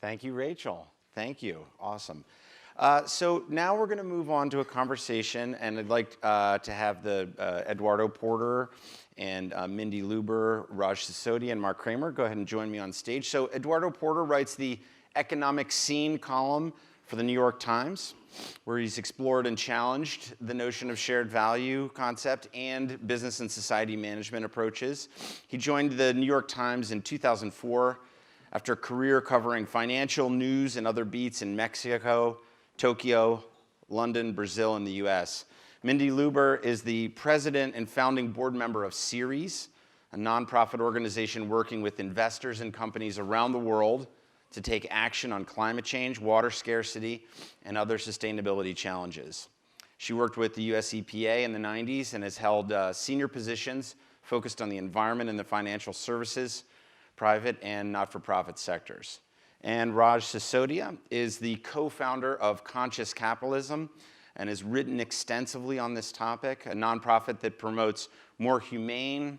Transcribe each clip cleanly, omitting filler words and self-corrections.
Thank you, Rachel. Thank you. Awesome. So now we're going to move on to a conversation, and I'd like to have the Eduardo Porter and Mindy Lubber, Raj Sisodia, and Mark Kramer go ahead and join me on stage. So Eduardo Porter writes the Economic Scene column for the New York Times, where he's explored and challenged the notion of shared value concept and business and society management approaches. He joined the New York Times in 2004 after a career covering financial news and other beats in Mexico, Tokyo, London, Brazil, and the US. Mindy Lubber is the president and founding board member of Ceres, a nonprofit organization working with investors and companies around the world to take action on climate change, water scarcity, and other sustainability challenges. She worked with the US EPA in the 90s and has held senior positions focused on the environment and the financial services, private and not-for-profit sectors. And Raj Sisodia is the co-founder of Conscious Capitalism and has written extensively on this topic, a nonprofit that promotes more humane,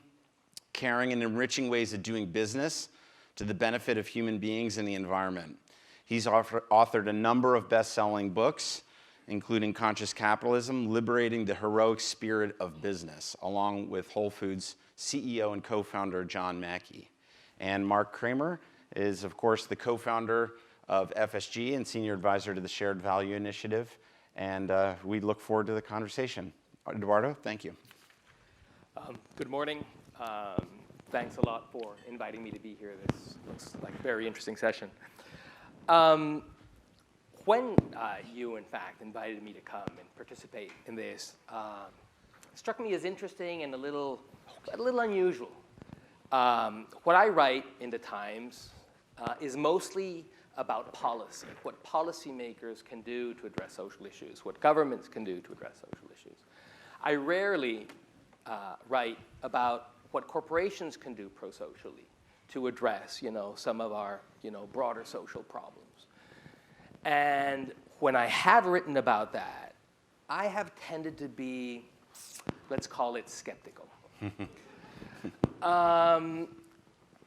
caring, and enriching ways of doing business to the benefit of human beings and the environment. He's authored a number of best-selling books, including Conscious Capitalism, Liberating the Heroic Spirit of Business, along with Whole Foods CEO and co-founder John Mackey. And Mark Kramer is, of course, the co-founder of FSG and senior advisor to the Shared Value Initiative. And we look forward to the conversation. Eduardo, thank you. Good morning. Thanks a lot for inviting me to be here. This looks like a very interesting session. When you, in fact, invited me to come and participate in this, it struck me as interesting and a little unusual. What I write in the Times is mostly about policy, what policymakers can do to address social issues, what governments can do to address social issues. I rarely write about what corporations can do pro-socially to address, some of our, broader social problems. And when I have written about that, I have tended to be, let's call it skeptical.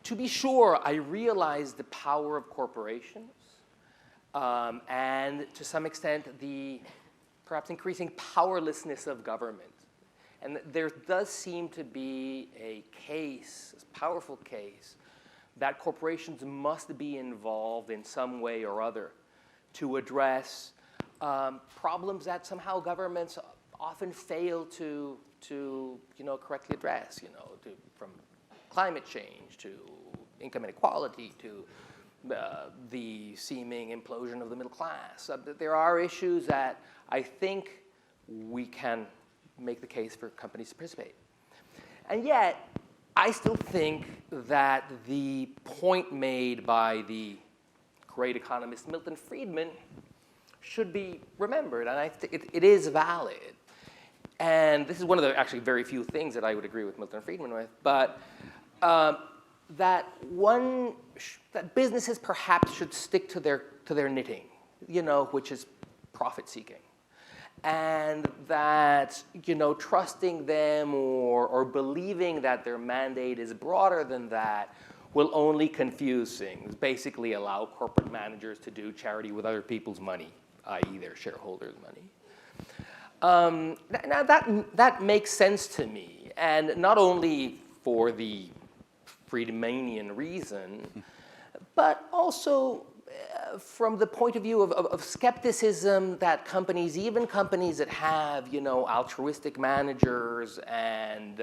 To be sure, I realize the power of corporations and to some extent the perhaps increasing powerlessness of government. And there does seem to be a case, a powerful case, that corporations must be involved in some way or other to address problems that somehow governments often fail to correctly address, from climate change to income inequality to the seeming implosion of the middle class. There are issues that I think we can make the case for companies to participate. And yet, I still think that the point made by the great economist Milton Friedman should be remembered, and I think it is valid. And this is one of the actually very few things that I would agree with Milton Friedman with, but that businesses perhaps should stick to their knitting, which is profit-seeking. And that, trusting them or believing that their mandate is broader than that will only confuse things, basically allow corporate managers to do charity with other people's money, i.e. their shareholders' money. Now that makes sense to me, and not only for the Friedmanian reason, but also from the point of view of skepticism that companies, even companies that have, altruistic managers and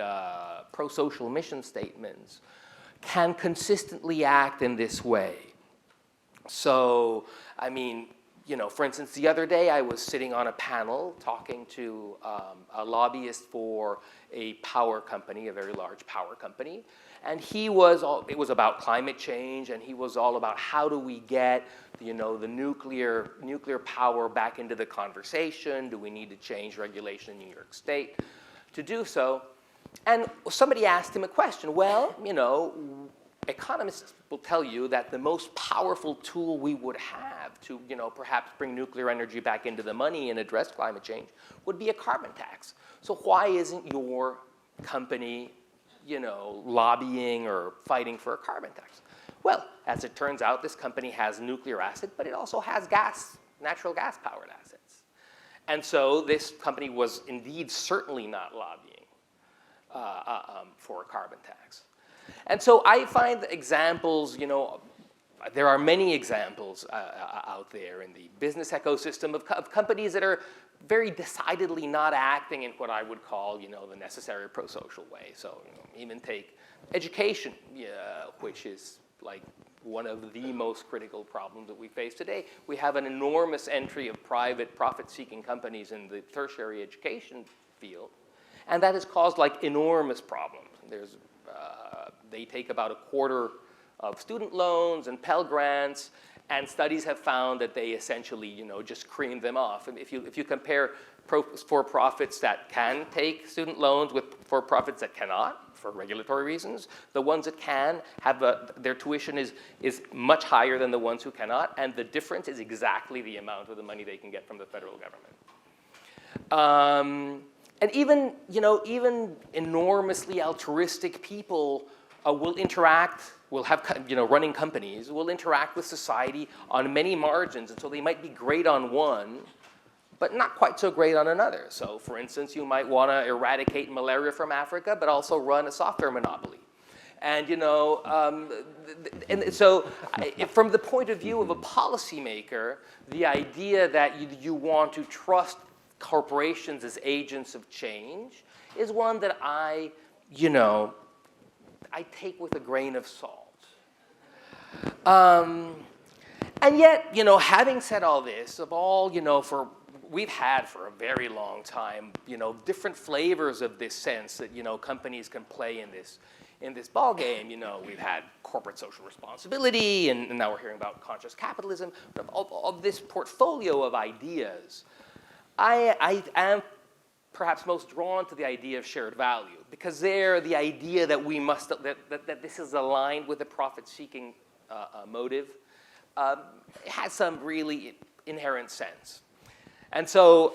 pro-social mission statements, can consistently act in this way. So, for instance, the other day I was sitting on a panel talking to a lobbyist for a power company, a very large power company, and it was about climate change, and he was all about how do we get, the nuclear power back into the conversation? Do we need to change regulation in New York State to do so? And somebody asked him a question. Well, economists will tell you that the most powerful tool we would have to, perhaps bring nuclear energy back into the money and address climate change would be a carbon tax. So why isn't your company, lobbying or fighting for a carbon tax? Well, as it turns out, this company has nuclear assets, but it also has natural gas-powered assets. And so this company was indeed certainly not lobbying for a carbon tax. And so I find examples, there are many examples out there in the business ecosystem of companies that are very decidedly not acting in what I would call, the necessary pro-social way. So even take education, which is like one of the most critical problems that we face today. We have an enormous entry of private profit-seeking companies in the tertiary education field, and that has caused like enormous problems. They take about a quarter of student loans and Pell Grants, and studies have found that they essentially, just cream them off. And if you compare for-profits that can take student loans with for-profits that cannot, for regulatory reasons, the ones that can have their tuition is much higher than the ones who cannot, and the difference is exactly the amount of the money they can get from the federal government. And even enormously altruistic people will have, running companies, will interact with society on many margins. And so they might be great on one, but not quite so great on another. So for instance, you might want to eradicate malaria from Africa, but also run a software monopoly. And, and so from the point of view of a policymaker, the idea that you want to trust corporations as agents of change is one that I take with a grain of salt. And yet, having said all this, we've had for a very long time, different flavors of this sense that, companies can play in this ball game. We've had corporate social responsibility, and now we're hearing about conscious capitalism. Of this portfolio of ideas, I am perhaps most drawn to the idea of shared value, because there, the idea that that this is aligned with a profit-seeking motive has some really inherent sense. And so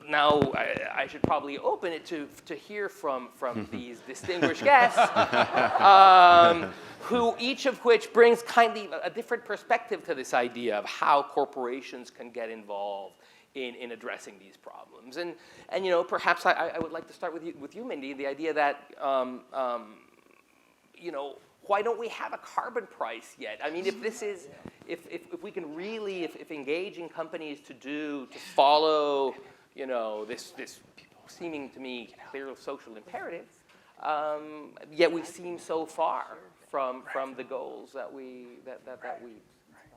now I should probably open it to hear from these distinguished guests, who each of which brings kindly a different perspective to this idea of how corporations can get involved in addressing these problems. And perhaps I would like to start with you, Mindy, the idea that why don't we have a carbon price yet? I mean, if we can really, if engaging companies to follow, this seeming to me clear social imperative, yet we seem so far from the goals that we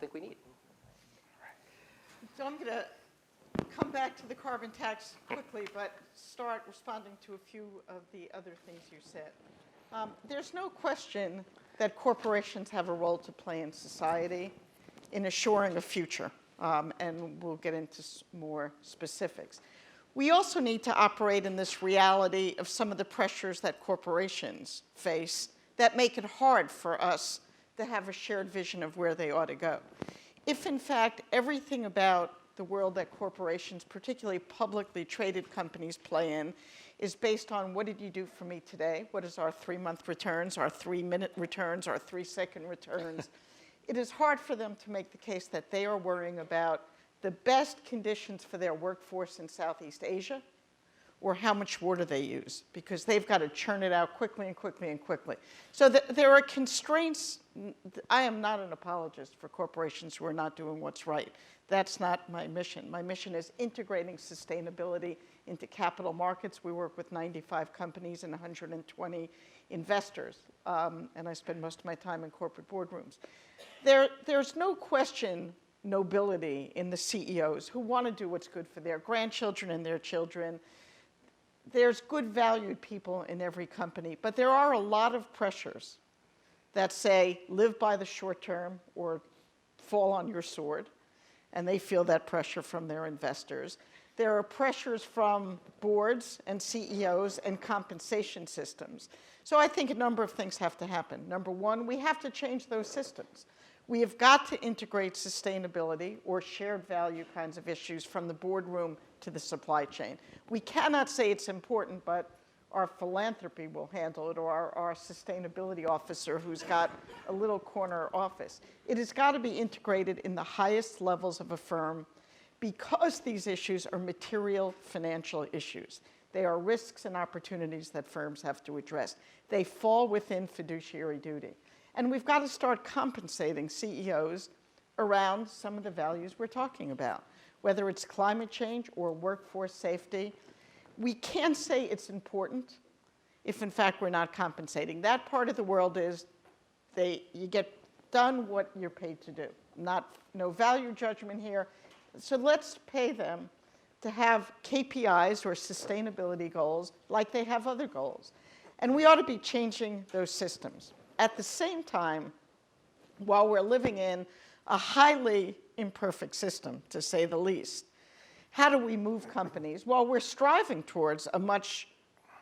think we need. So I'm going to come back to the carbon tax quickly, but start responding to a few of the other things you said. There's no question that corporations have a role to play in society in assuring a future, and we'll get into more specifics. We also need to operate in this reality of some of the pressures that corporations face that make it hard for us to have a shared vision of where they ought to go. If, in fact, everything about the world that corporations, particularly publicly traded companies, play in is based on what did you do for me today? What is our 3-month returns, our 3-minute returns, our 3-second returns? It is hard for them to make the case that they are worrying about the best conditions for their workforce in Southeast Asia or how much water they use, because they've got to churn it out quickly and quickly and quickly. So there are constraints. I am not an apologist for corporations who are not doing what's right. That's not my mission. My mission is integrating sustainability into capital markets. We work with 95 companies and 120 investors, and I spend most of my time in corporate boardrooms. There's no question nobility in the CEOs who want to do what's good for their grandchildren and their children. There's good valued people in every company, but there are a lot of pressures that say live by the short term or fall on your sword, and they feel that pressure from their investors. There are pressures from boards and CEOs and compensation systems. So I think a number of things have to happen. Number one, we have to change those systems. We have got to integrate sustainability or shared value kinds of issues from the boardroom to the supply chain. We cannot say it's important, but our philanthropy will handle it, or our sustainability officer who's got a little corner office. It has got to be integrated in the highest levels of a firm because these issues are material financial issues. They are risks and opportunities that firms have to address. They fall within fiduciary duty. And we've got to start compensating CEOs around some of the values we're talking about, whether it's climate change or workforce safety. We can't say it's important if, in fact, we're not compensating. That part of the world is you get done what you're paid to do. No value judgment here. So let's pay them to have KPIs or sustainability goals like they have other goals. And we ought to be changing those systems. At the same time, while we're living in a highly imperfect system, to say the least, how do we move companies? Well, we're striving towards a much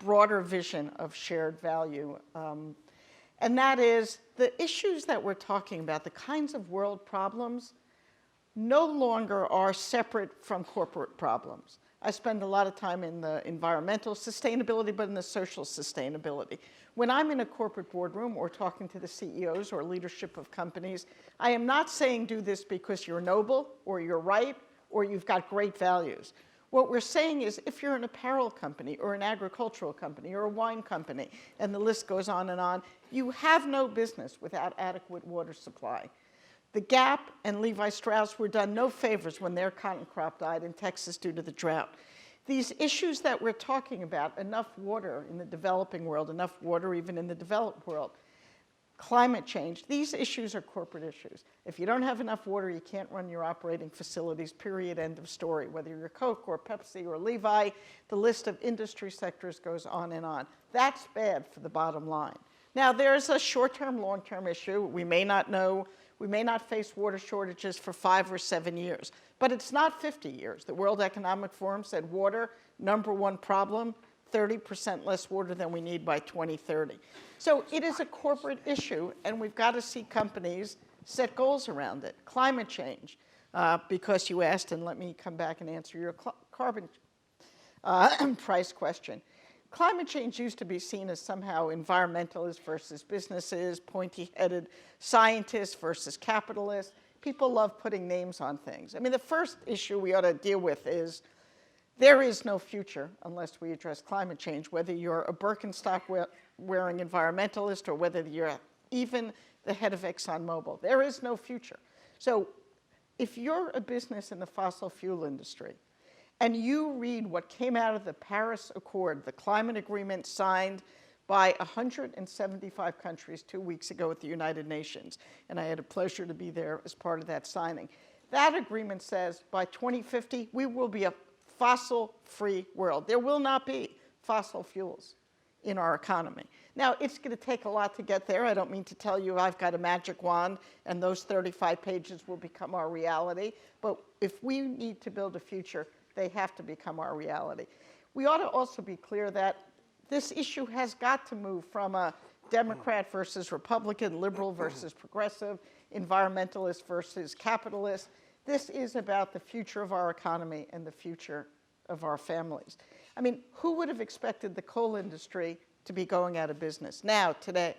broader vision of shared value. And that is the issues that we're talking about, the kinds of world problems, no longer are separate from corporate problems. I spend a lot of time in the environmental sustainability, but in the social sustainability. When I'm in a corporate boardroom or talking to the CEOs or leadership of companies, I am not saying do this because you're noble or you're right or you've got great values. What we're saying is if you're an apparel company or an agricultural company or a wine company, and the list goes on, you have no business without adequate water supply. The Gap and Levi Strauss were done no favors when their cotton crop died in Texas due to the drought. These issues that we're talking about, enough water in the developing world, enough water even in the developed world, climate change, these issues are corporate issues. If you don't have enough water, you can't run your operating facilities, period, end of story. Whether you're Coke or Pepsi or Levi, the list of industry sectors goes on and on. That's bad for the bottom line. Now, there's a short-term, long-term issue. We may not face water shortages for 5 or 7 years, but it's not 50 years. The World Economic Forum said water, #1 problem, 30% less water than we need by 2030. So it is a corporate issue, and we've got to see companies set goals around it. Climate change, because you asked, and let me come back and answer your carbon price question. Climate change used to be seen as somehow environmentalists versus businesses, pointy-headed scientists versus capitalists. People love putting names on things. I mean, the first issue we ought to deal with is there is no future unless we address climate change, whether you're a Birkenstock-wearing environmentalist or whether you're even the head of ExxonMobil. There is no future. So if you're a business in the fossil fuel industry, and you read what came out of the Paris Accord, the climate agreement signed by 175 countries 2 weeks ago at the United Nations, and I had a pleasure to be there as part of that signing. That agreement says by 2050, we will be a fossil-free world. There will not be fossil fuels in our economy. Now, it's going to take a lot to get there. I don't mean to tell you I've got a magic wand and those 35 pages will become our reality, but if we need to build a future, they have to become our reality. We ought to also be clear that this issue has got to move from a Democrat versus Republican, liberal versus progressive, environmentalist versus capitalist. This is about the future of our economy and the future of our families. I mean, who would have expected the coal industry to be going out of business? Now, today,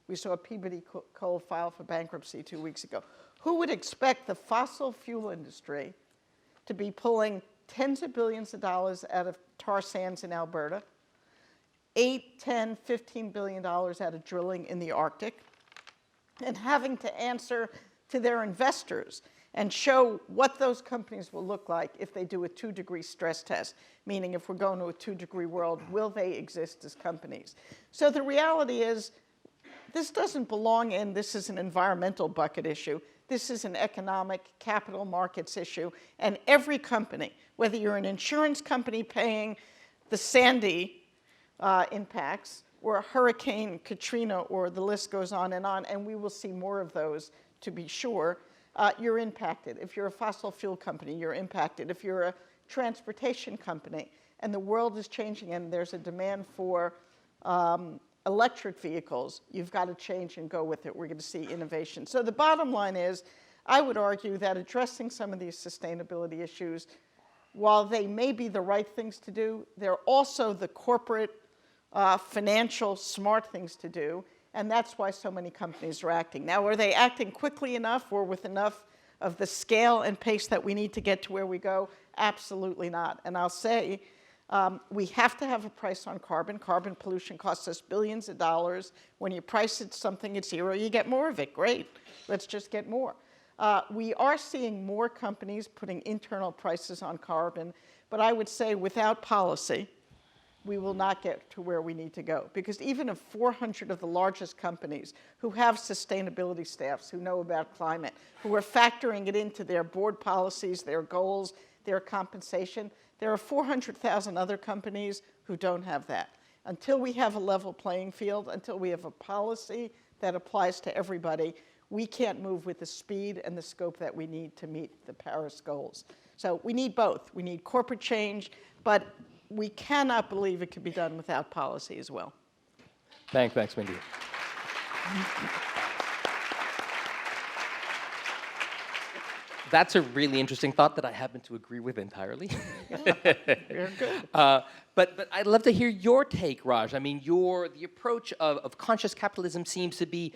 we saw Peabody Coal file for bankruptcy 2 weeks ago. Who would expect the fossil fuel industry to be pulling tens of billions of dollars out of tar sands in Alberta, $8, $10, $15 billion out of drilling in the Arctic, and having to answer to their investors and show what those companies will look like if they do a 2-degree stress test, meaning if we're going to a 2-degree world, will they exist as companies? So the reality is, this doesn't belong in, this is an environmental bucket issue. This is an economic capital markets issue, and every company, whether you're an insurance company paying the Sandy impacts, or Hurricane Katrina, or the list goes on, and we will see more of those to be sure, you're impacted. If you're a fossil fuel company, you're impacted. If you're a transportation company, and the world is changing and there's a demand for electric vehicles, you've got to change and go with it. We're going to see innovation. So the bottom line is, I would argue that addressing some of these sustainability issues, while they may be the right things to do, they're also the corporate financial smart things to do, and that's why so many companies are acting. Now, are they acting quickly enough or with enough of the scale and pace that we need to get to where we go? Absolutely not. And I'll say, we have to have a price on carbon. Carbon pollution costs us billions of dollars. When you price it something at zero, you get more of it. Great. Let's just get more. We are seeing more companies putting internal prices on carbon, but I would say without policy, we will not get to where we need to go. Because even if 400 of the largest companies who have sustainability staffs, who know about climate, who are factoring it into their board policies, their goals, their compensation, there are 400,000 other companies who don't have that. Until we have a level playing field, until we have a policy that applies to everybody, we can't move with the speed and the scope that we need to meet the Paris goals. So we need both. We need corporate change, but we cannot believe it could be done without policy as well. Thanks, Mindy. That's a really interesting thought that I happen to agree with entirely. Very good. But I'd love to hear your take, Raj. I mean, the approach of conscious capitalism seems to be,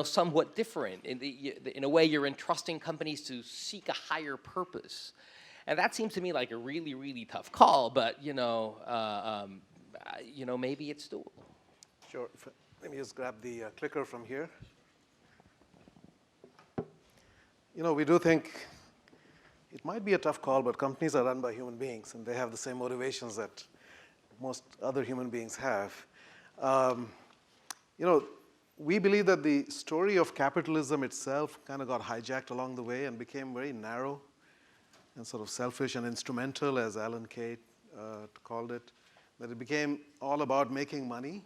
somewhat different. In a way, you're entrusting companies to seek a higher purpose. And that seems to me like a really, really tough call, but, maybe it's doable. Sure. Let me just grab the clicker from here. We do think it might be a tough call, but companies are run by human beings, and they have the same motivations that most other human beings have. We believe that the story of capitalism itself kind of got hijacked along the way and became very narrow and sort of selfish and instrumental, as Alan Kay called it, that it became all about making money.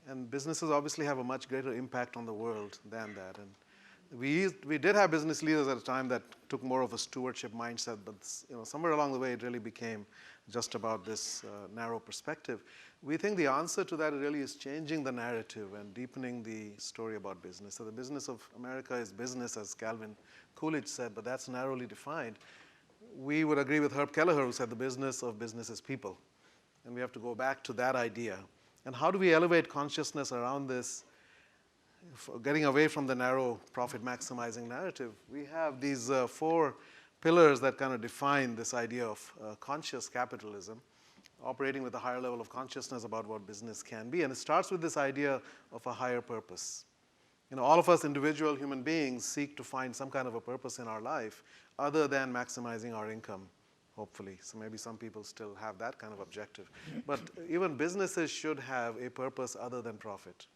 And businesses obviously have a much greater impact on the world than that. And we did have business leaders at a time that took more of a stewardship mindset, but somewhere along the way it really became just about this narrow perspective. We think the answer to that really is changing the narrative and deepening the story about business. So the business of America is business, as Calvin Coolidge said, but that's narrowly defined. We would agree with Herb Kelleher, who said the business of business is people. And we have to go back to that idea. And how do we elevate consciousness around this, getting away from the narrow profit maximizing narrative? We have these 4 pillars that kind of define this idea of conscious capitalism, operating with a higher level of consciousness about what business can be. And it starts with this idea of a higher purpose. All of us individual human beings seek to find some kind of a purpose in our life other than maximizing our income, hopefully. So maybe some people still have that kind of objective. But even businesses should have a purpose other than profit.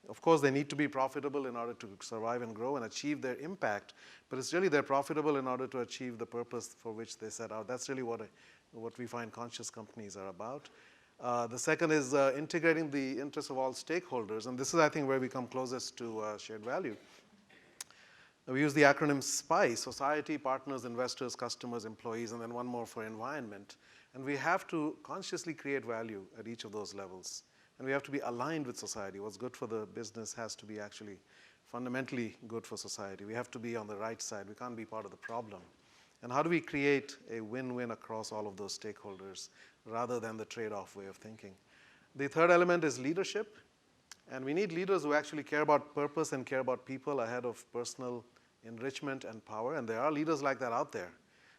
Of course, they need to be profitable in order to survive and grow and achieve their impact, but it's really they're profitable in order to achieve the purpose for which they set out. That's really what we find conscious companies are about. The second is integrating the interests of all stakeholders, and this is, I think, where we come closest to shared value. We use the acronym SPI, Society, Partners, Investors, Customers, Employees, and then one more for environment. And we have to consciously create value at each of those levels. And we have to be aligned with society. What's good for the business has to be actually fundamentally good for society. We have to be on the right side. We can't be part of the problem. And how do we create a win-win across all of those stakeholders rather than the trade-off way of thinking? The third element is leadership. And we need leaders who actually care about purpose and care about people ahead of personal enrichment and power. And there are leaders like that out there.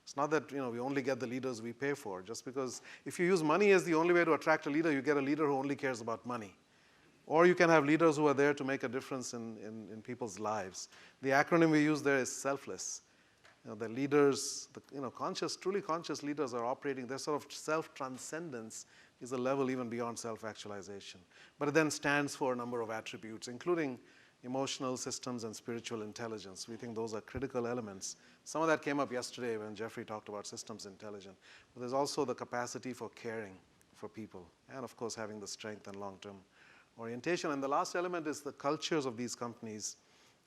It's not that we only get the leaders we pay for. Just because if you use money as the only way to attract a leader, you get a leader who only cares about money. Or you can have leaders who are there to make a difference in people's lives. The acronym we use there is selfless. The leaders, truly conscious leaders are operating, their sort of self-transcendence is a level even beyond self-actualization. But it then stands for a number of attributes, including emotional systems and spiritual intelligence. We think those are critical elements. Some of that came up yesterday when Jeffrey talked about systems intelligence. But there's also the capacity for caring for people, and of course having the strength and long-term orientation. And the last element is the cultures of these companies.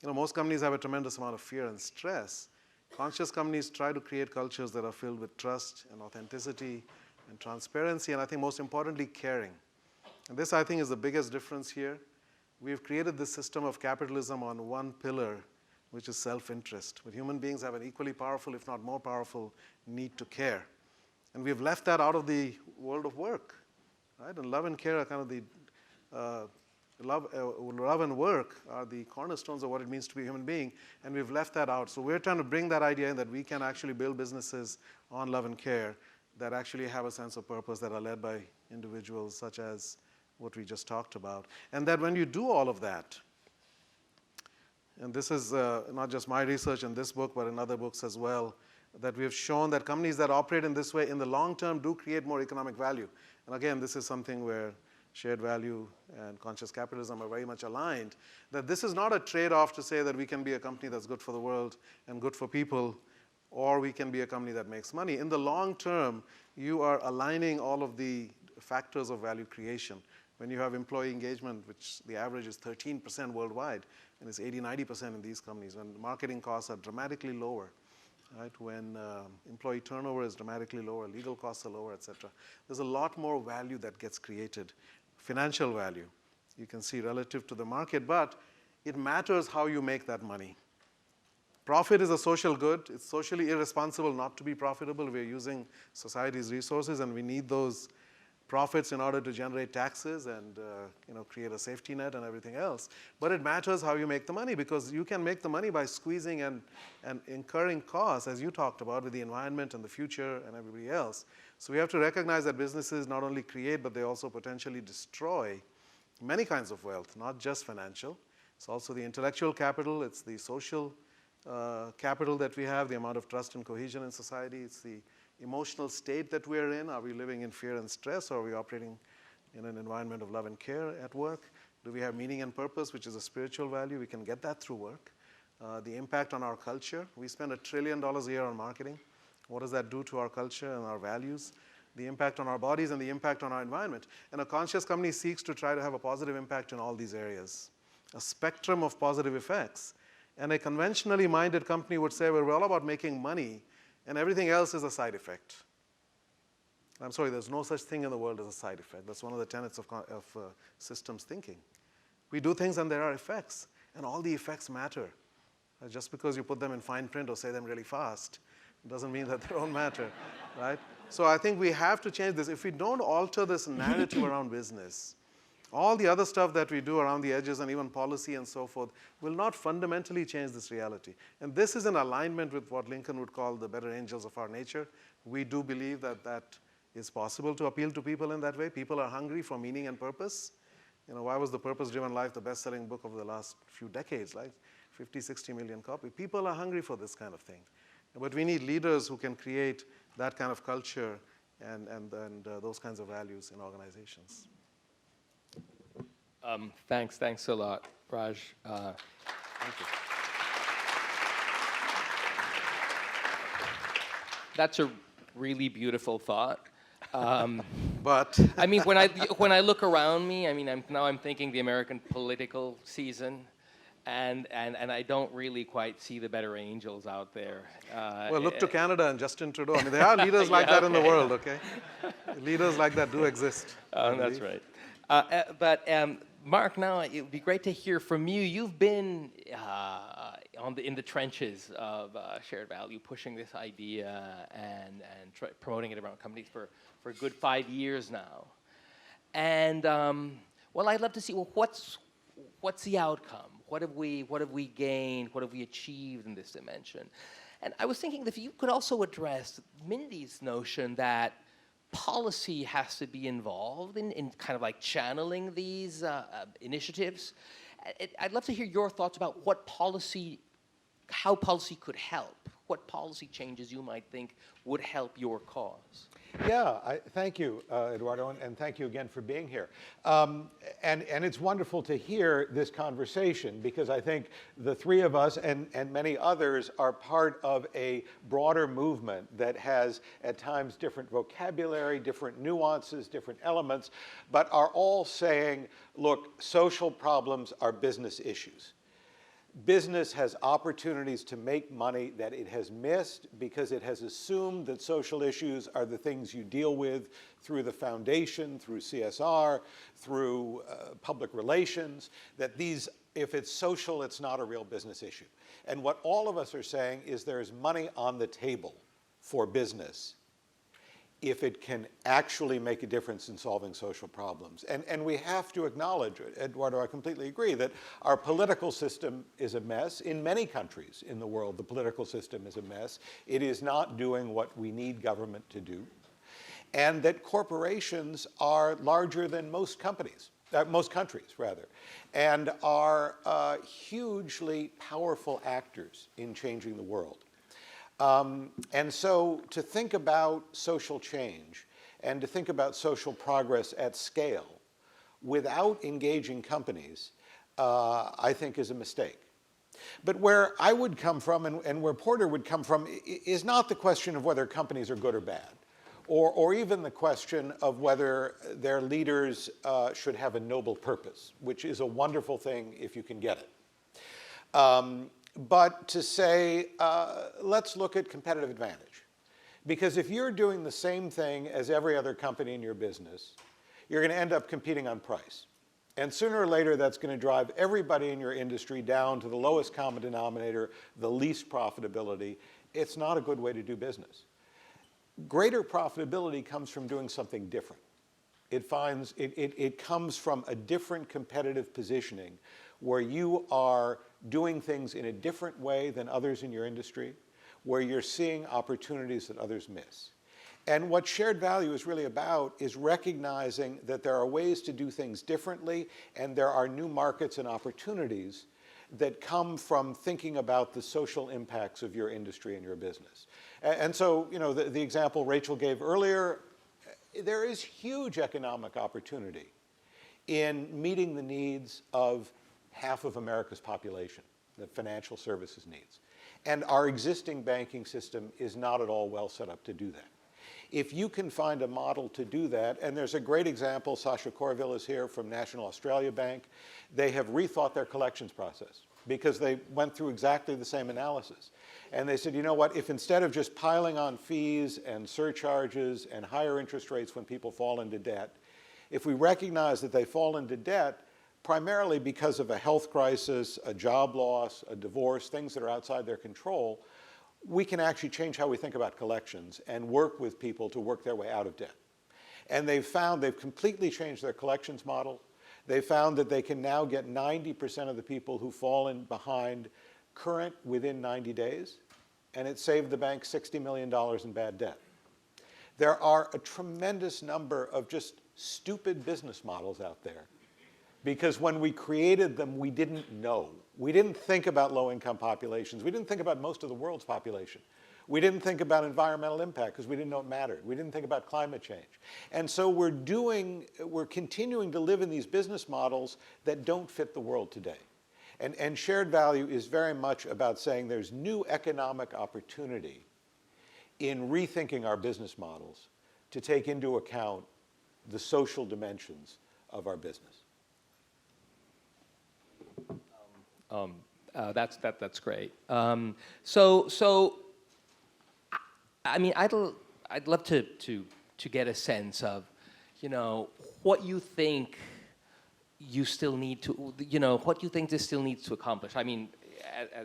Most companies have a tremendous amount of fear and stress. Conscious companies try to create cultures that are filled with trust and authenticity and transparency, and I think most importantly, caring. And this, I think, is the biggest difference here. We've created this system of capitalism on one pillar, which is self-interest. But human beings have an equally powerful, if not more powerful, need to care. And we've left that out of the world of work, right? And love and care are kind of the love and work are the cornerstones of what it means to be a human being, and we've left that out. So we're trying to bring that idea in that we can actually build businesses on love and care that actually have a sense of purpose, that are led by individuals such as what we just talked about. And that when you do all of that, and this is not just my research in this book, but in other books as well, that we have shown that companies that operate in this way in the long term do create more economic value. And again, this is something where shared value and conscious capitalism are very much aligned, that this is not a trade-off to say that we can be a company that's good for the world and good for people, or we can be a company that makes money. In the long term, you are aligning all of the factors of value creation. When you have employee engagement, which the average is 13% worldwide, and it's 80-90% in these companies, when marketing costs are dramatically lower, right? When employee turnover is dramatically lower, legal costs are lower, et cetera. There's a lot more value that gets created, financial value, you can see relative to the market, but it matters how you make that money. Profit is a social good. It's socially irresponsible not to be profitable. We're using society's resources, and we need those profits in order to generate taxes and create a safety net and everything else. But it matters how you make the money, because you can make the money by squeezing and incurring costs, as you talked about, with the environment and the future and everybody else. So we have to recognize that businesses not only create, but they also potentially destroy many kinds of wealth, not just financial. It's also the intellectual capital. It's the social capital that we have, the amount of trust and cohesion in society. It's the emotional state that we're in. Are we living in fear and stress, or are we operating in an environment of love and care at work? Do we have meaning and purpose, which is a spiritual value? We can get that through work. The impact on our culture. We spend $1 trillion a year on marketing. What does that do to our culture and our values? The impact on our bodies and the impact on our environment. And a conscious company seeks to try to have a positive impact in all these areas, a spectrum of positive effects. And a conventionally minded company would say, well, we're all about making money, and everything else is a side effect. I'm sorry, there's no such thing in the world as a side effect. That's one of the tenets of systems thinking. We do things and there are effects, and all the effects matter. Just because you put them in fine print or say them really fast, it doesn't mean that they don't matter, right? So I think we have to change this. If we don't alter this narrative around business, all the other stuff that we do around the edges and even policy and so forth will not fundamentally change this reality. And this is in alignment with what Lincoln would call the better angels of our nature. We do believe that that is possible to appeal to people in that way. People are hungry for meaning and purpose. Why was The Purpose-Driven Life the best-selling book of the last few decades, like 50, 60 million copies? People are hungry for this kind of thing. But we need leaders who can create that kind of culture and those kinds of values in organizations. Thanks a lot, Raj. Thank you. That's a really beautiful thought. But I mean, when I look around me, I mean, I'm thinking the American political season, and I don't really quite see the better angels out there. Well, look to Canada and Justin Trudeau. I mean, there are leaders like that in the world, okay? Leaders like that do exist. That's right. But Mark, now it would be great to hear from you. You've been in the trenches of shared value, pushing this idea and promoting it around companies for a good 5 years now. And well, I'd love to see, well, what's the outcome? What have we gained? What have we achieved in this dimension? And I was thinking that if you could also address Mindy's notion that policy has to be involved in kind of like channeling these initiatives. I'd love to hear your thoughts about how policy could help, what policy changes you might think would help your cause. Yeah, thank you, Eduardo, and thank you again for being here. And it's wonderful to hear this conversation, because I think the three of us and many others are part of a broader movement that has at times different vocabulary, different nuances, different elements, but are all saying, look, social problems are business issues. Business has opportunities to make money that it has missed because it has assumed that social issues are the things you deal with through the foundation, through CSR, through public relations, that these, if it's social, it's not a real business issue. And what all of us are saying is there's money on the table for business if it can actually make a difference in solving social problems. And we have to acknowledge, Eduardo, I completely agree, that our political system is a mess. In many countries in the world, the political system is a mess. It is not doing what we need government to do. And that corporations are larger than most companies, most countries, rather, and are hugely powerful actors in changing the world. And so to think about social change and to think about social progress at scale without engaging companies, I think is a mistake. But where I would come from and where Porter would come from is not the question of whether companies are good or bad, or even the question of whether their leaders should have a noble purpose, which is a wonderful thing if you can get it. But to say, let's look at competitive advantage. Because if you're doing the same thing as every other company in your business, you're going to end up competing on price. And sooner or later, that's going to drive everybody in your industry down to the lowest common denominator, the least profitability. It's not a good way to do business. Greater profitability comes from doing something different. It comes from a different competitive positioning where you are doing things in a different way than others in your industry, where you're seeing opportunities that others miss. And what shared value is really about is recognizing that there are ways to do things differently, and there are new markets and opportunities that come from thinking about the social impacts of your industry and your business. And so, you know, the example Rachel gave earlier, there is huge economic opportunity in meeting the needs of half of America's population, the financial services needs. And our existing banking system is not at all well set up to do that. If you can find a model to do that, and there's a great example, Sasha Corville is here from National Australia Bank, they have rethought their collections process because they went through exactly the same analysis. And they said, you know what, if instead of just piling on fees and surcharges and higher interest rates when people fall into debt, if we recognize that they fall into debt primarily because of a health crisis, a job loss, a divorce, things that are outside their control, we can actually change how we think about collections and work with people to work their way out of debt. And they've completely changed their collections model. They found that they can now get 90% of the people who fall in behind current within 90 days, and it saved the bank $60 million in bad debt. There are a tremendous number of just stupid business models out there because when we created them, we didn't know. We didn't think about low-income populations. We didn't think about most of the world's population. We didn't think about environmental impact because we didn't know it mattered. We didn't think about climate change. And so we're continuing to live in these business models that don't fit the world today. And shared value is very much about saying there's new economic opportunity in rethinking our business models to take into account the social dimensions of our business. That's great. So I mean, I'd love to get a sense of, you know, what you think you still need to, you know, what you think this still needs to accomplish. I mean,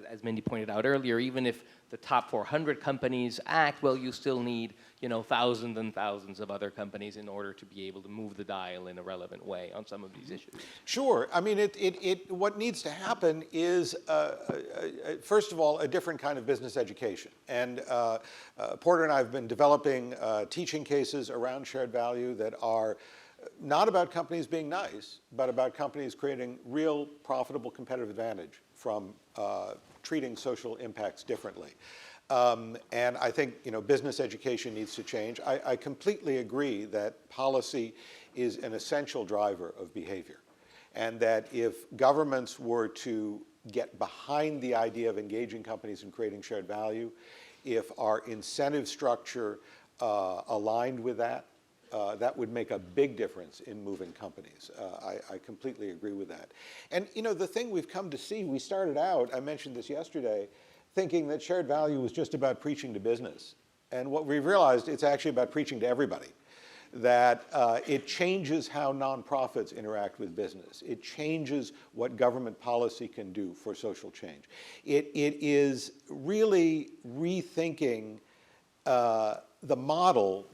as Mindy pointed out earlier, even if the top 400 companies act, well, you still need, you know, thousands and thousands of other companies in order to be able to move the dial in a relevant way on some of these issues. Sure. I mean, what needs to happen is, first of all, a different kind of business education. And Porter and I have been developing teaching cases around shared value that are not about companies being nice, but about companies creating real profitable competitive advantage from treating social impacts differently. And I think, you know, business education needs to change. I completely agree that policy is an essential driver of behavior, and that if governments were to get behind the idea of engaging companies in creating shared value, if our incentive structure aligned with that, that would make a big difference in moving companies. I completely agree with that. And you know, the thing we've come to see, we started out, I mentioned this yesterday, thinking that shared value was just about preaching to business. And what we've realized, it's actually about preaching to everybody. That it changes how nonprofits interact with business. It changes what government policy can do for social change. It is really rethinking the model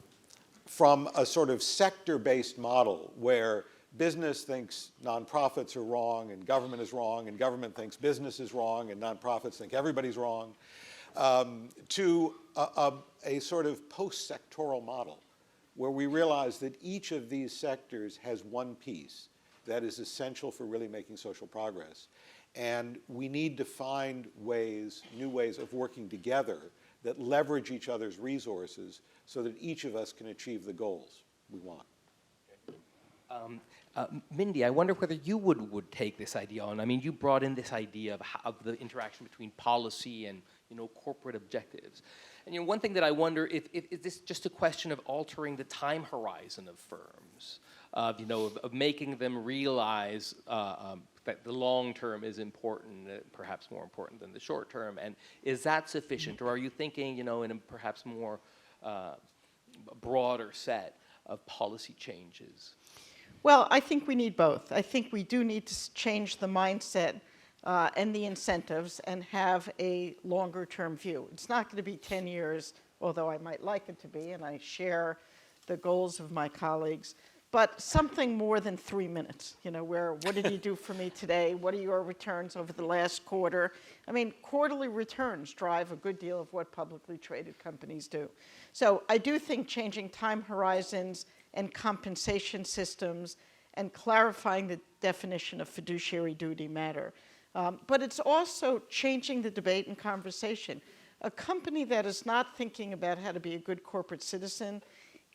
from a sort of sector-based model where business thinks nonprofits are wrong and government is wrong, and government thinks business is wrong and nonprofits think everybody's wrong, to a sort of post-sectoral model where we realize that each of these sectors has one piece that is essential for really making social progress. And we need to find ways, new ways of working together that leverage each other's resources so that each of us can achieve the goals we want. Mindy, I wonder whether you would take this idea on. I mean, you brought in this idea of the interaction between policy and corporate objectives. And one thing that I wonder if is this just a question of altering the time horizon of firms, of making them realize that the long term is important, perhaps more important than the short term, and is that sufficient, or are you thinking, in a perhaps more broader set of policy changes? Well, I think we need both. I think we do need to change the mindset and the incentives and have a longer term view. It's not going to be 10 years, although I might like it to be, and I share the goals of my colleagues, but something more than 3 minutes, where what did you do for me today? What are your returns over the last quarter? I mean, quarterly returns drive a good deal of what publicly traded companies do. So I do think changing time horizons and compensation systems and clarifying the definition of fiduciary duty matter. But it's also changing the debate and conversation. A company that is not thinking about how to be a good corporate citizen,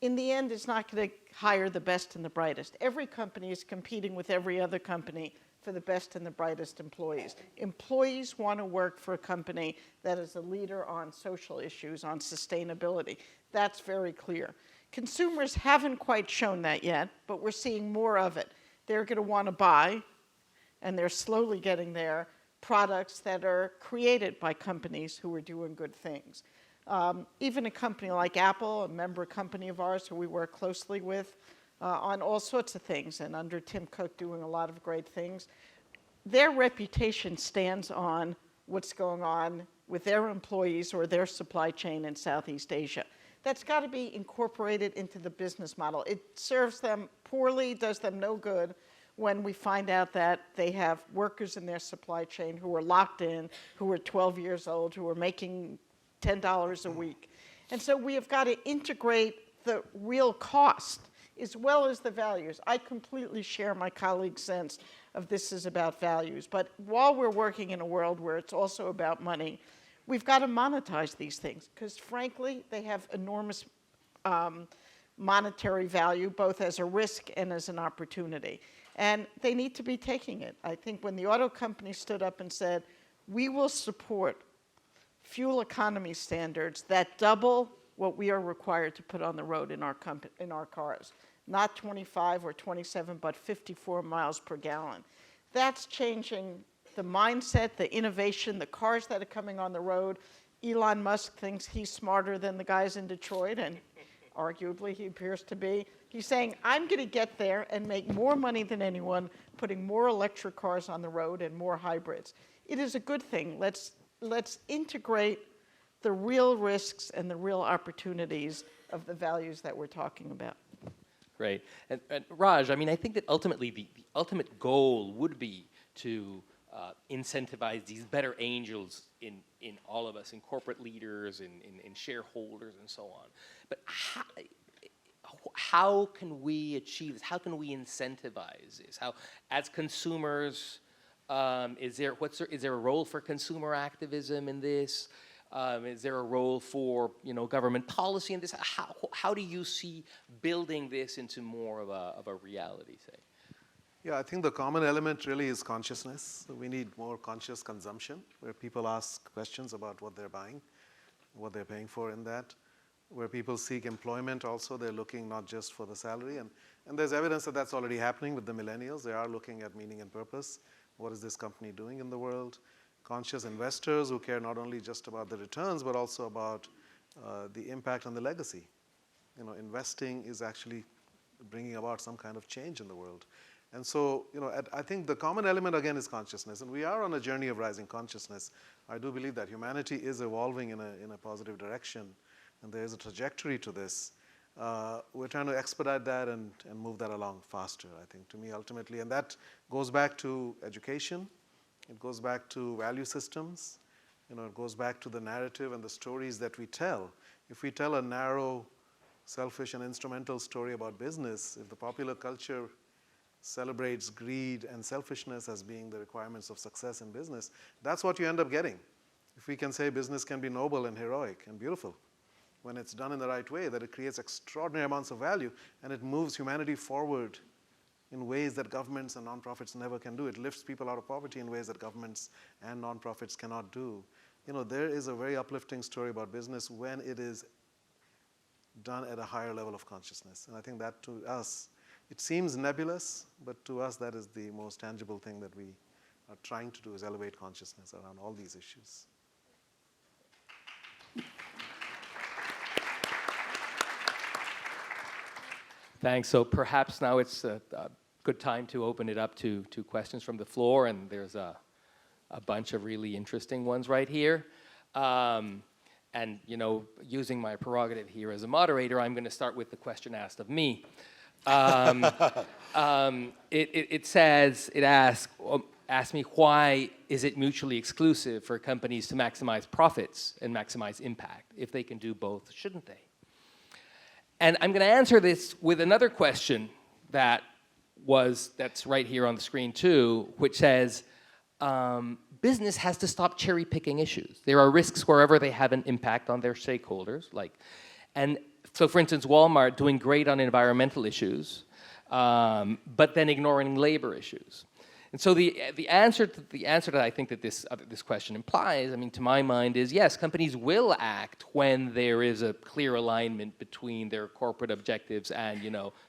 in the end, is not going to hire the best and the brightest. Every company is competing with every other company for the best and the brightest employees. Employees want to work for a company that is a leader on social issues, on sustainability. That's very clear. Consumers haven't quite shown that yet, but we're seeing more of it. They're going to want to buy, and they're slowly getting there, products that are created by companies who are doing good things. Even a company like Apple, a member company of ours who we work closely with on all sorts of things, and under Tim Cook doing a lot of great things, their reputation stands on what's going on with their employees or their supply chain in Southeast Asia. That's got to be incorporated into the business model. It serves them poorly, does them no good when we find out that they have workers in their supply chain who are locked in, who are 12 years old, who are making $10 a week. And so we have got to integrate the real cost as well as the values. I completely share my colleague's sense of this is about values. But while we're working in a world where it's also about money, we've got to monetize these things because, frankly, they have enormous monetary value, both as a risk and as an opportunity. And they need to be taking it. I think when the auto company stood up and said, we will support fuel economy standards that double what we are required to put on the road in our cars, not 25 or 27, but 54 miles per gallon. That's changing the mindset, the innovation, the cars that are coming on the road. Elon Musk thinks he's smarter than the guys in Detroit, and arguably he appears to be. He's saying, I'm going to get there and make more money than anyone, putting more electric cars on the road and more hybrids. It is a good thing. Let's integrate the real risks and the real opportunities of the values that we're talking about. Great. And Raj, I mean, I think that ultimately the ultimate goal would be to incentivize these better angels in all of us, in corporate leaders, in shareholders, and so on. But how can we achieve this? How can we incentivize this? How, as consumers, is there a role for consumer activism in this? Is there a role for government policy in this? How do you see building this into more of a reality, say? Yeah, I think the common element really is consciousness. So we need more conscious consumption, where people ask questions about what they're buying, what they're paying for in that. Where people seek employment also, they're looking not just for the salary. And there's evidence that that's already happening with the millennials. They are looking at meaning and purpose. What is this company doing in the world? Conscious investors who care not only just about the returns, but also about the impact on the legacy. Investing is actually bringing about some kind of change in the world. And so, I think the common element, again, is consciousness. And we are on a journey of rising consciousness. I do believe that humanity is evolving in a positive direction. And there is a trajectory to this. We're trying to expedite that and move that along faster, I think, to me, ultimately. And that goes back to education. It goes back to value systems. It goes back to the narrative and the stories that we tell. If we tell a narrow, selfish, and instrumental story about business, if the popular culture celebrates greed and selfishness as being the requirements of success in business, that's what you end up getting. If we can say business can be noble and heroic and beautiful when it's done in the right way, that it creates extraordinary amounts of value and it moves humanity forward in ways that governments and nonprofits never can do. It lifts people out of poverty in ways that governments and nonprofits cannot do. There is a very uplifting story about business when it is done at a higher level of consciousness. And I think that to us, it seems nebulous, but to us that is the most tangible thing that we are trying to do, is elevate consciousness around all these issues. Thanks. So perhaps now it's a good time to open it up to questions from the floor, and there's a bunch of really interesting ones right here. And using my prerogative here as a moderator, I'm going to start with the question asked of me. It asks me, why is it mutually exclusive for companies to maximize profits and maximize impact? If they can do both, shouldn't they? And I'm going to answer this with another question that's right here on the screen too, which says, business has to stop cherry picking issues. There are risks wherever they have an impact on their stakeholders. And so for instance, Walmart doing great on environmental issues, but then ignoring labor issues. And so the answer that I think that this question implies, to my mind, is yes, companies will act when there is a clear alignment between their corporate objectives and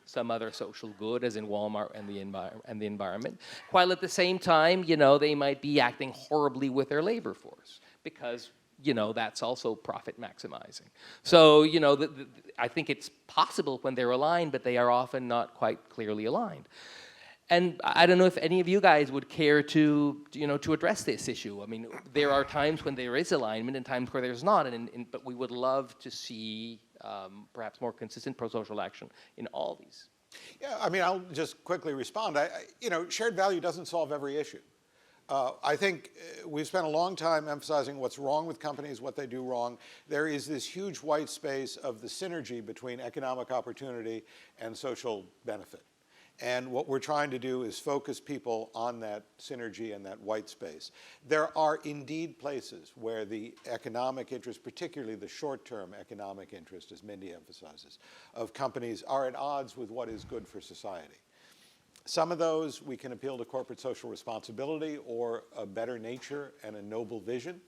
some other social good, as in Walmart and the environment, while at the same time they might be acting horribly with their labor force because that's also profit maximizing. So I think it's possible when they're aligned, but they are often not quite clearly aligned. And I don't know if any of you guys would care to address this issue. There are times when there is alignment and times where there's not, but we would love to see perhaps more consistent pro-social action in all these. Yeah, I'll just quickly respond. Shared value doesn't solve every issue. I think we've spent a long time emphasizing what's wrong with companies, what they do wrong. There is this huge white space of the synergy between economic opportunity and social benefit. And what we're trying to do is focus people on that synergy and that white space. There are indeed places where the economic interest, particularly the short-term economic interest, as Mindy emphasizes, of companies are at odds with what is good for society. Some of those we can appeal to corporate social responsibility or a better nature and a noble vision.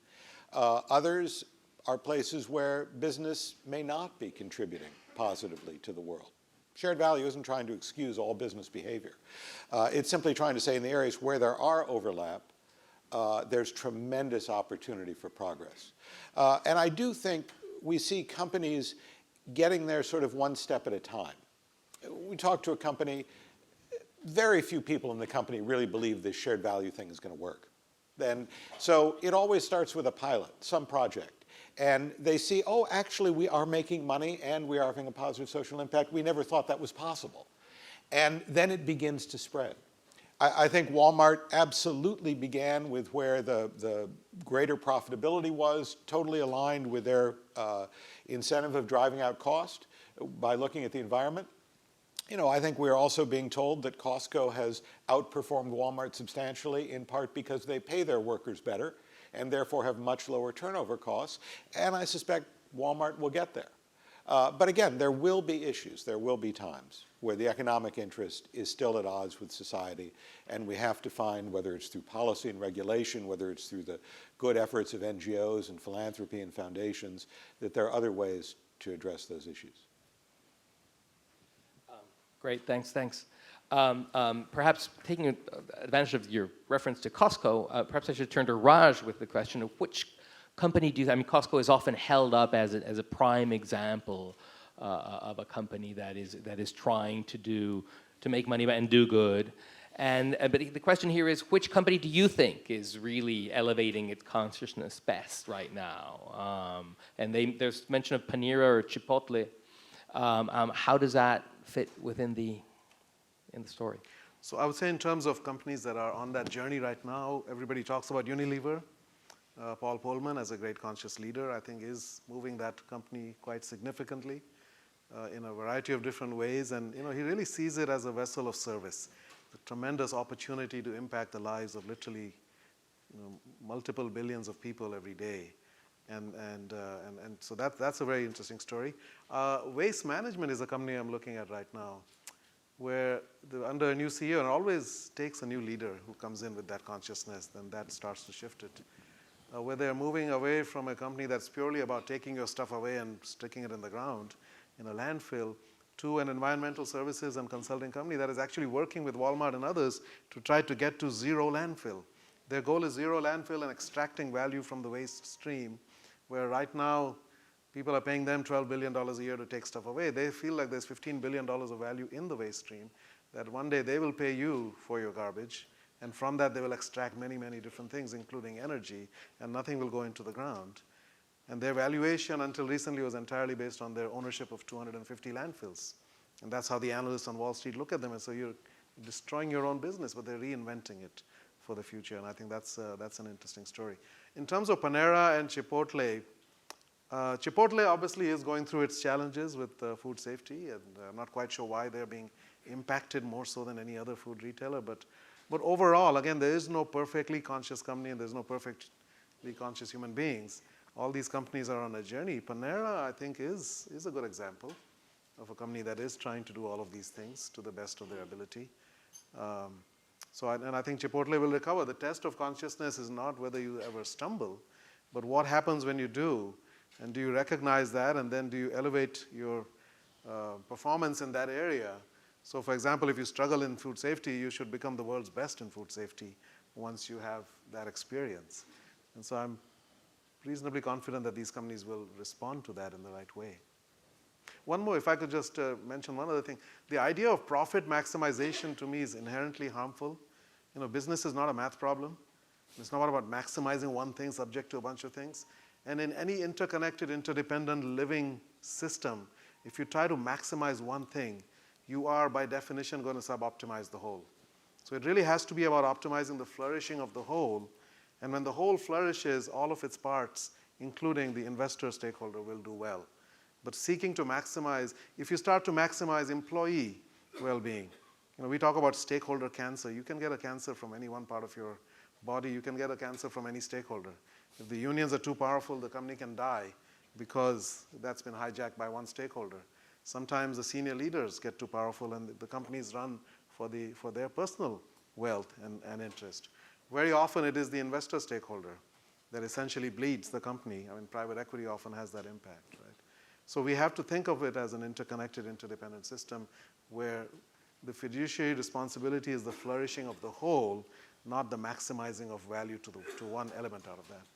Others are places where business may not be contributing positively to the world. Shared value isn't trying to excuse all business behavior. It's simply trying to say in the areas where there are overlap, there's tremendous opportunity for progress. And I do think we see companies getting there sort of one step at a time. We talk to a company, very few people in the company really believe this shared value thing is going to work. So it always starts with a pilot, some project. And they see, oh, actually, we are making money and we are having a positive social impact. We never thought that was possible. And then it begins to spread. I think Walmart absolutely began with where the greater profitability was, totally aligned with their incentive of driving out cost by looking at the environment. I think we're also being told that Costco has outperformed Walmart substantially, in part because they pay their workers better and therefore have much lower turnover costs. And I suspect Walmart will get there. But again, there will be issues. There will be times where the economic interest is still at odds with society. And we have to find, whether it's through policy and regulation, whether it's through the good efforts of NGOs and philanthropy and foundations, that there are other ways to address those issues. Great, thanks. Perhaps taking advantage of your reference to Costco, perhaps I should turn to Raj with the question of which company do you, Costco is often held up as a prime example of a company that is trying to make money and do good. But the question here is, which company do you think is really elevating its consciousness best right now? And there's mention of Panera or Chipotle. How does that fit within in the story? So I would say in terms of companies that are on that journey right now, everybody talks about Unilever. Paul Polman, as a great conscious leader, I think is moving that company quite significantly in a variety of different ways. And he really sees it as a vessel of service, the tremendous opportunity to impact the lives of literally multiple billions of people every day. And so that's a very interesting story. Waste Management is a company I'm looking at right now, where under a new CEO, and it always takes a new leader who comes in with that consciousness, then that starts to shift it. Where they're moving away from a company that's purely about taking your stuff away and sticking it in the ground in a landfill, to an environmental services and consulting company that is actually working with Walmart and others to try to get to zero landfill. Their goal is zero landfill and extracting value from the waste stream, where right now people are paying them $12 billion a year to take stuff away. They feel like there's $15 billion of value in the waste stream, that one day they will pay you for your garbage, and from that they will extract many, many different things, including energy, and nothing will go into the ground. And their valuation until recently was entirely based on their ownership of 250 landfills. And that's how the analysts on Wall Street look at them, and so you're destroying your own business, but they're reinventing it for the future, and I think that's an interesting story. In terms of Panera and Chipotle, Chipotle obviously is going through its challenges with food safety, and I'm not quite sure why they're being impacted more so than any other food retailer, but overall, again, there is no perfectly conscious company and there's no perfectly conscious human beings. All these companies are on a journey. Panera, I think, is a good example of a company that is trying to do all of these things to the best of their ability. And I think Chipotle will recover. The test of consciousness is not whether you ever stumble, but what happens when you do, and do you recognize that, and then do you elevate your performance in that area? So for example, if you struggle in food safety, you should become the world's best in food safety once you have that experience. And so I'm reasonably confident that these companies will respond to that in the right way. One more, if I could just mention one other thing. The idea of profit maximization to me is inherently harmful. Business is not a math problem. It's not about maximizing one thing subject to a bunch of things. And in any interconnected, interdependent living system, if you try to maximize one thing, you are by definition going to sub-optimize the whole. So it really has to be about optimizing the flourishing of the whole. And when the whole flourishes, all of its parts, including the investor stakeholder, will do well. But seeking to maximize, if you start to maximize employee well-being, we talk about stakeholder cancer. You can get a cancer from any one part of your body. You can get a cancer from any stakeholder. If the unions are too powerful, the company can die because that's been hijacked by one stakeholder. Sometimes the senior leaders get too powerful and the companies run for their personal wealth and interest. Very often it is the investor stakeholder that essentially bleeds the company. Private equity often has that impact, right? So we have to think of it as an interconnected, interdependent system where the fiduciary responsibility is the flourishing of the whole, not the maximizing of value to one element out of that.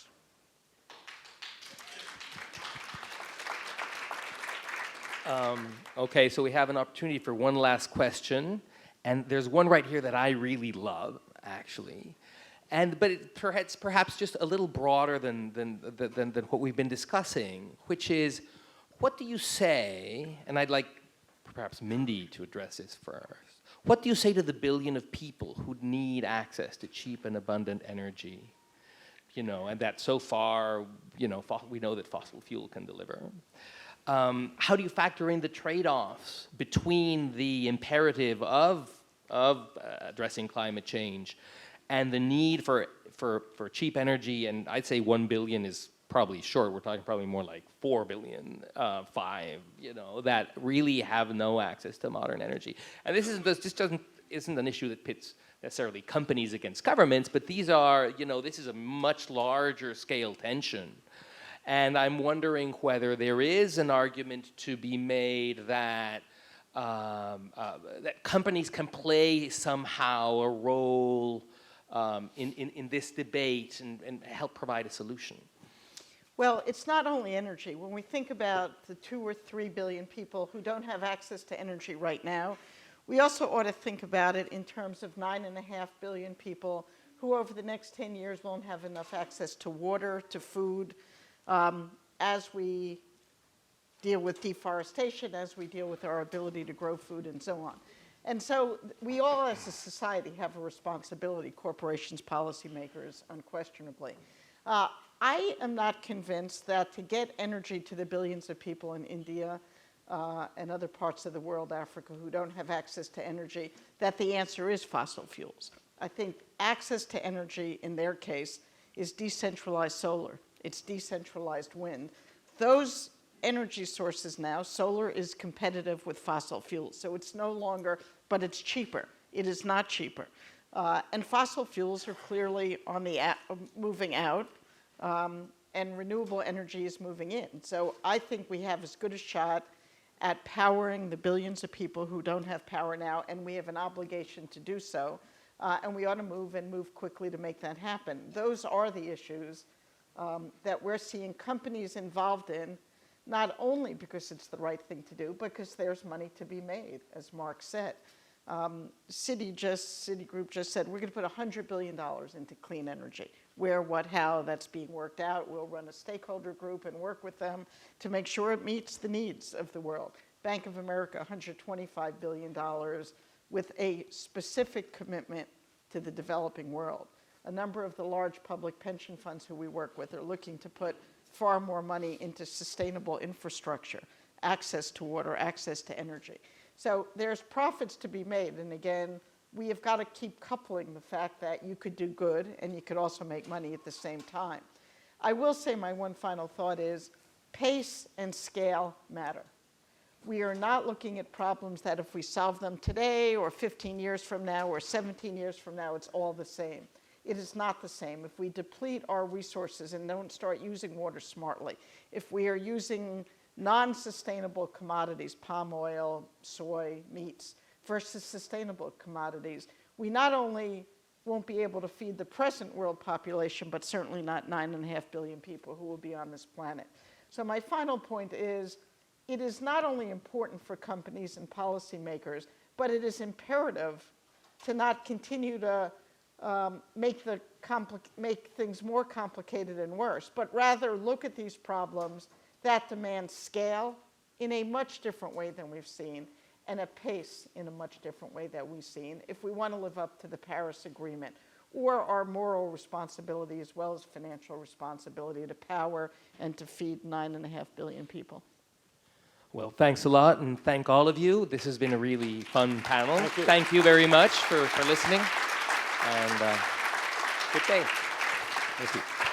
Okay, so we have an opportunity for one last question, and there's one right here that I really love, actually, but it's perhaps just a little broader than what we've been discussing, which is, what do you say? And I'd like perhaps Mindy to address this first. What do you say to the billion of people who need access to cheap and abundant energy? And that so far, we know that fossil fuel can deliver. How do you factor in the trade-offs between the imperative of addressing climate change and the need for cheap energy? And I'd say 1 billion is probably short. We're talking probably more like 4 billion, 5, that really have no access to modern energy. And this isn't an issue that pits necessarily companies against governments, but this is a much larger scale tension. And I'm wondering whether there is an argument to be made that that companies can play somehow a role in this debate and help provide a solution. Well, it's not only energy. When we think about the 2 or 3 billion people who don't have access to energy right now, we also ought to think about it in terms of 9.5 billion people who over the next 10 years won't have enough access to water, to food, as we deal with deforestation, as we deal with our ability to grow food and so on. And so we all as a society have a responsibility, corporations, policymakers, unquestionably. I am not convinced that to get energy to the billions of people in India and other parts of the world, Africa, who don't have access to energy, that the answer is fossil fuels. I think access to energy in their case is decentralized solar. It's decentralized wind. Those energy sources now, solar is competitive with fossil fuels. So it's no longer, but it's cheaper. It is not cheaper. And fossil fuels are clearly on the moving out, and renewable energy is moving in. So I think we have as good a shot at powering the billions of people who don't have power now, and we have an obligation to do so. And we ought to move quickly to make that happen. Those are the issues that we're seeing companies involved in, not only because it's the right thing to do, but because there's money to be made, as Mark said. Citigroup just said, we're going to put $100 billion into clean energy. Where, what, how, that's being worked out. We'll run a stakeholder group and work with them to make sure it meets the needs of the world. Bank of America, $125 billion with a specific commitment to the developing world. A number of the large public pension funds who we work with are looking to put far more money into sustainable infrastructure, access to water, access to energy. So there's profits to be made, and again, we have got to keep coupling the fact that you could do good and you could also make money at the same time. I will say my one final thought is pace and scale matter. We are not looking at problems that if we solve them today or 15 years from now or 17 years from now, it's all the same. It is not the same. If we deplete our resources and don't start using water smartly, if we are using non-sustainable commodities, palm oil, soy, meats, versus sustainable commodities, we not only won't be able to feed the present world population, but certainly not 9.5 billion people who will be on this planet. So my final point is, it is not only important for companies and policymakers, but it is imperative to not continue to make things more complicated and worse, but rather look at these problems that demand scale in a much different way than we've seen, and a pace in a much different way that we've seen, if we want to live up to the Paris Agreement or our moral responsibility as well as financial responsibility to power and to feed 9.5 billion people. Well, thanks a lot, and thank all of you. This has been a really fun panel. Thank you. Very much for listening, and good day. Thank you.